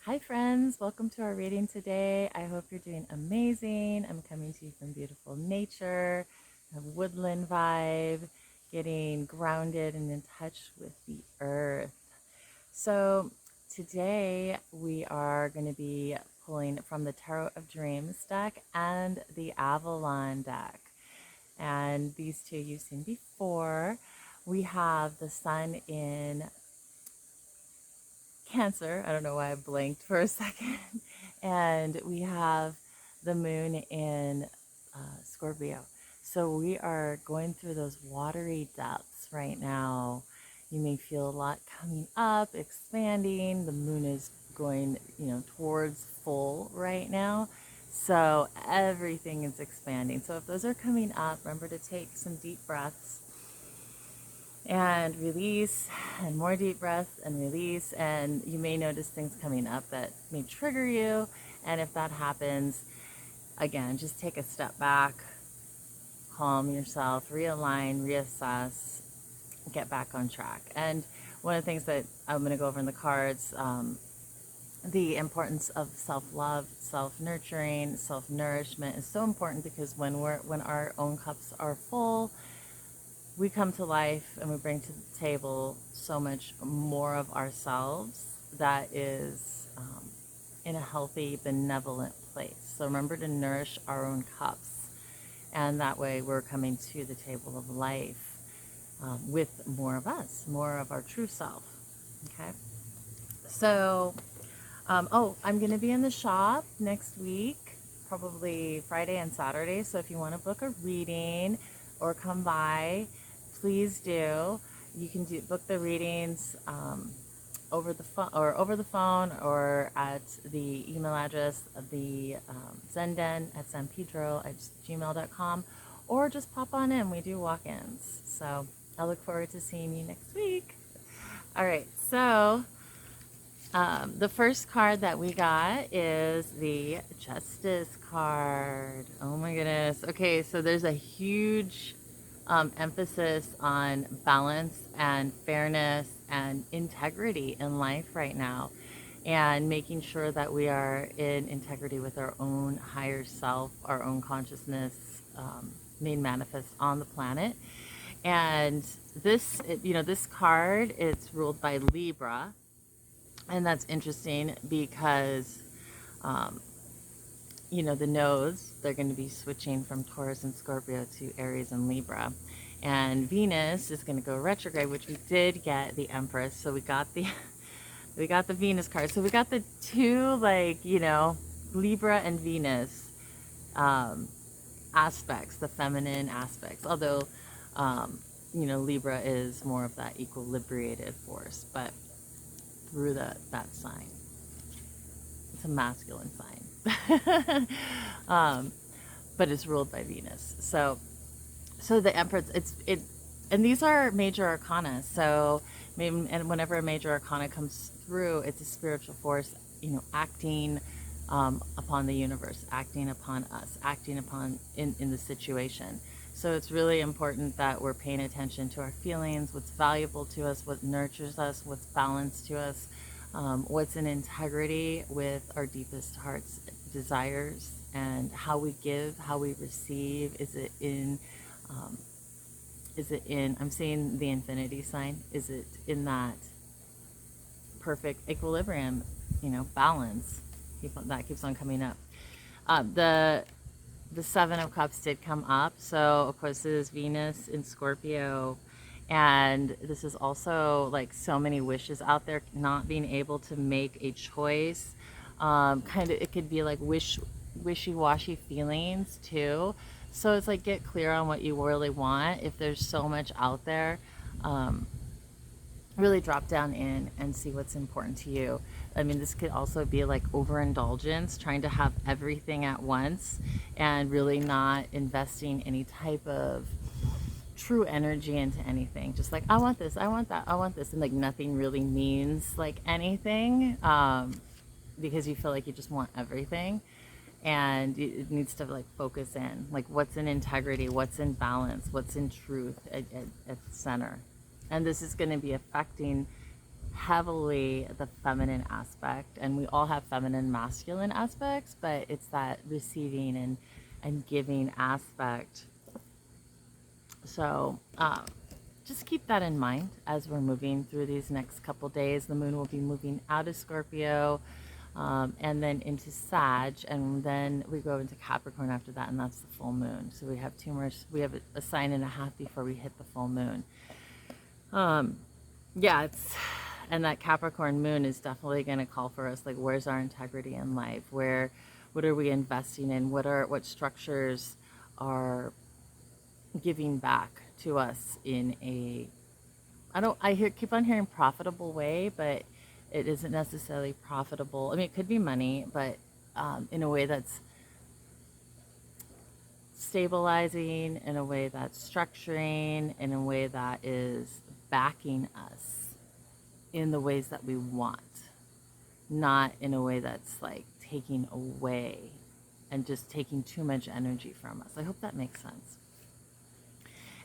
Hi friends, welcome to our reading today. I hope you're doing amazing. I'm coming to you from beautiful nature, a woodland vibe, getting grounded and in touch with the earth. So today we are going to be pulling from the Tarot of Dreams deck and the Avalon deck. And these two you've seen before. We have the sun in Cancer. I don't know why I blinked for a second. And we have the moon in Scorpio. So we are going through those watery depths right now. You may feel a lot coming up, expanding. The moon is going, towards full right now. So everything is expanding. So if those are coming up, remember to take some deep breaths and release, and more deep breaths and release. And you may notice things coming up that may trigger you. And if that happens, again, just take a step back, calm yourself, realign, reassess, get back on track. And one of the things that I'm going to go over in the cards, the importance of self-love, self-nurturing, self-nourishment is so important, because when our own cups are full, we come to life and we bring to the table so much more of ourselves that is in a healthy, benevolent place. So remember to nourish our own cups. And that way we're coming to the table of life with more of us, more of our true self. Okay? So, I'm going to be in the shop next week, probably Friday and Saturday. So if you want to book a reading or come by, please do. You can book the readings over the phone or at the email address of the zenden@sanpedro@gmail.com, or just pop on in. We do walk-ins. So I look forward to seeing you next week. All right, so the first card that we got is the Justice card. Oh my goodness. Okay, so there's a huge emphasis on balance and fairness and integrity in life right now, and making sure that we are in integrity with our own higher self, our own consciousness made manifest on the planet. And this card, it's ruled by Libra. And that's interesting because, the nodes, they're going to be switching from Taurus and Scorpio to Aries and Libra. And Venus is going to go retrograde, which we did get the Empress. So we got the we got the Venus card. So we got the two, Libra and Venus aspects, the feminine aspects. Although, Libra is more of that equilibrated force, but through that sign. It's a masculine sign. But it's ruled by Venus. So the Empress, and these are major arcana. So and whenever a major arcana comes through, it's a spiritual force, acting upon the universe, acting upon us, acting upon in the situation. So it's really important that we're paying attention to our feelings, what's valuable to us, what nurtures us, what's balanced to us, what's in integrity with our deepest heart's desires, and how we give, how we receive. Is it in, I'm seeing the infinity sign. Is it in that perfect equilibrium, balance? That keeps on coming up. The Seven of Cups did come up. So, of course, this is Venus in Scorpio. And this is also like so many wishes out there, not being able to make a choice. It could be like wishy-washy feelings too. So it's like, get clear on what you really want. If there's so much out there, really drop down in and see what's important to you. I mean, this could also be like overindulgence, trying to have everything at once and really not investing any type of true energy into anything. Just like, I want this, I want that, I want this, and like nothing really means like anything, because you feel like you just want everything. And it needs to like focus in, like what's in integrity, what's in balance, what's in truth at the center. And this is going to be affecting heavily the feminine aspect, and we all have feminine, masculine aspects, but it's that receiving and giving aspect. So just keep that in mind as we're moving through these next couple days. The moon will be moving out of Scorpio, and then into Sag, and then we go into Capricorn after that, and that's the full moon. So we have two more. We have a sign and a half before we hit the full moon. Yeah, and that Capricorn moon is definitely going to call for us. Like, where's our integrity in life? What are we investing in? What structures are giving back to us in a, keep on hearing profitable way, but it isn't necessarily profitable. I mean, it could be money, but in a way that's stabilizing, in a way that's structuring, in a way that is backing us in the ways that we want, not in a way that's like taking away and just taking too much energy from us. I hope that makes sense.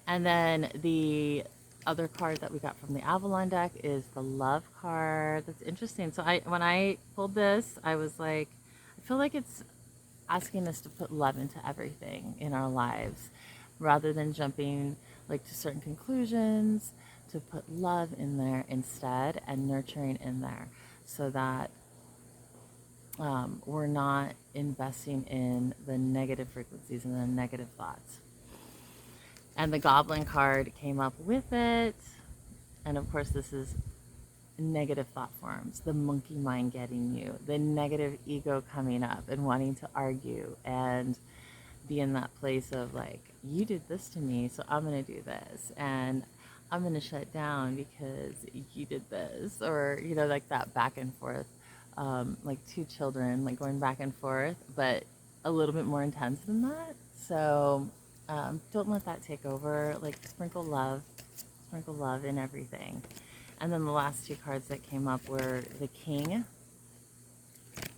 And then the other card that we got from the Avalon deck is the Love card. That's interesting. So when I pulled this, I was like, I feel like it's asking us to put love into everything in our lives rather than jumping like to certain conclusions, to put love in there instead and nurturing in there, so that we're not investing in the negative frequencies and the negative thoughts. And the Goblin card came up with it. And of course, this is negative thought forms, the monkey mind getting you, the negative ego coming up and wanting to argue and be in that place of like, you did this to me, so I'm going to do this. And I'm going to shut down because you did this. Or, like that back and forth, like two children, like going back and forth, but a little bit more intense than that. So don't let that take over. Like, sprinkle love in everything. And then the last two cards that came up were the King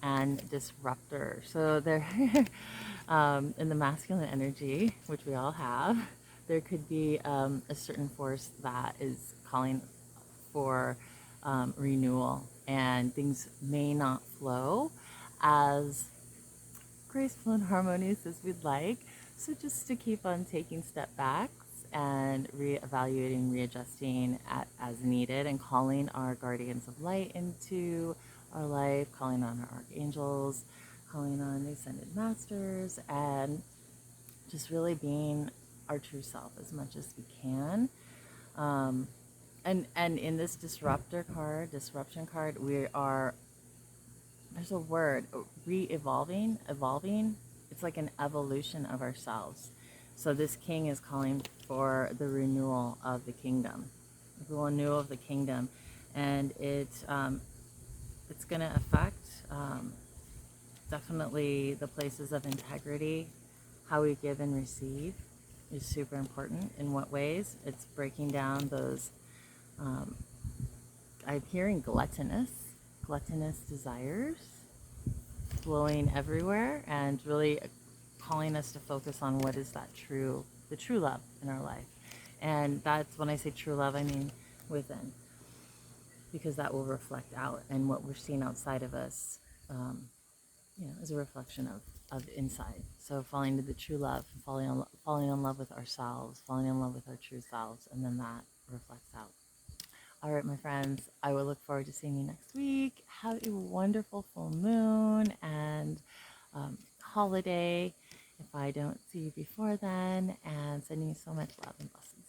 and Disruptor. So they're in the masculine energy, which we all have. There could be a certain force that is calling for renewal, and things may not flow as graceful and harmonious as we'd like. So just to keep on taking step backs and reevaluating, readjusting as needed, and calling our guardians of light into our life, calling on our archangels, calling on the ascended masters, and just really being our true self as much as we can. And in this disruption card, there's a word, evolving. It's like an evolution of ourselves. So this King is calling for the renewal of the kingdom, the renewal of the kingdom, and it's going to affect definitely the places of integrity. How we give and receive is super important. In what ways? It's breaking down those. I'm hearing gluttonous desires flowing everywhere, and really calling us to focus on what is that the true love in our life. And that's, when I say true love, I mean within, because that will reflect out, and what we're seeing outside of us, is a reflection of inside. So falling to the true love, falling in love with ourselves, falling in love with our true selves, and then that reflects out. All right, my friends, I will look forward to seeing you next week. Have a wonderful full moon and holiday if I don't see you before then, and sending you so much love and blessings.